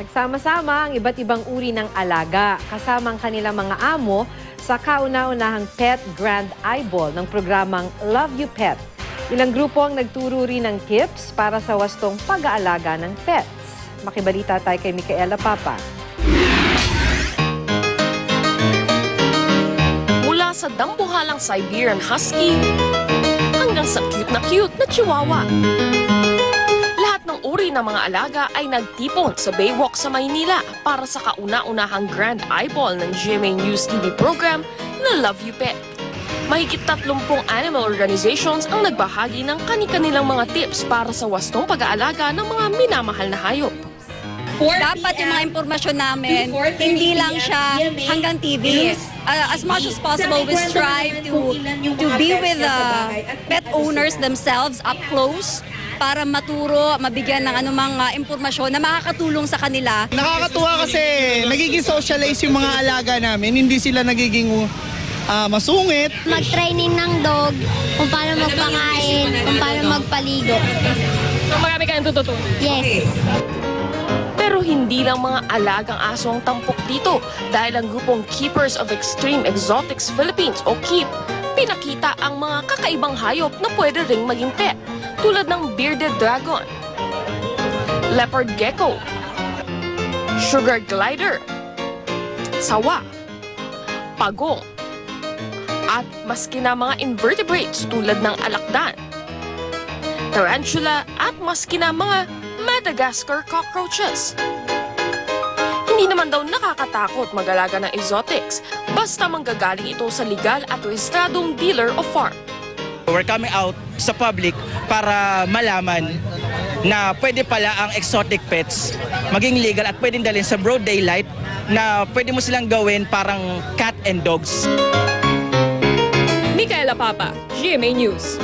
Nagsama-sama ang iba't ibang uri ng alaga, kasama ang kanilang mga amo sa kauna-unahang Pet Grand Eyeball ng programang Love You Pet. Ilang grupo ang nagturo rin ng tips para sa wastong pag-aalaga ng pets. Makibalita tayo kay Micaela Papa. Mula sa dambuhalang Siberian Husky hanggang sa cute na Chihuahua. Lahat ng uri ng mga alaga ay nagtipon sa Baywalk sa Maynila para sa kauna-unahang Grand Eyeball ng GMA News TV program na Love You Pet. Mahigit 30 animal organizations ang nagbahagi ng kani-kanilang mga tips para sa wastong pag-aalaga ng mga minamahal na hayop. Dapat yung mga impormasyon namin, hindi lang siya hanggang TV. As much as possible, we strive to be with the pet owners themselves up close para maturo, mabigyan ng anumang impormasyon na makakatulong sa kanila. Nakakatuwa kasi nagiging socialize yung mga alaga namin, hindi sila nagiging masungit. Mag-training ng dog, kung paano magpakain, kung paano magpaligo. So marami kayong tututunan? Yes. Pero hindi lang mga alagang aso ang tampok dito dahil ang grupong Keepers of Extreme Exotics Philippines o KEEP pinakita ang mga kakaibang hayop na pwede ring maging pet tulad ng bearded dragon, leopard gecko, sugar glider, sawa, pagong, at maski na mga invertebrates tulad ng alakdan, tarantula at maski na mga Madagascar cockroaches. Hindi naman daw nakakatakot mag-alaga ng exotics basta manggagaling ito sa legal at rehistradong dealer o farm. We're coming out sa public para malaman na pwede pala ang exotic pets maging legal at pwedeng dalhin sa broad daylight na pwede mo silang gawin parang cat and dogs. Micaela Papa, GMA News.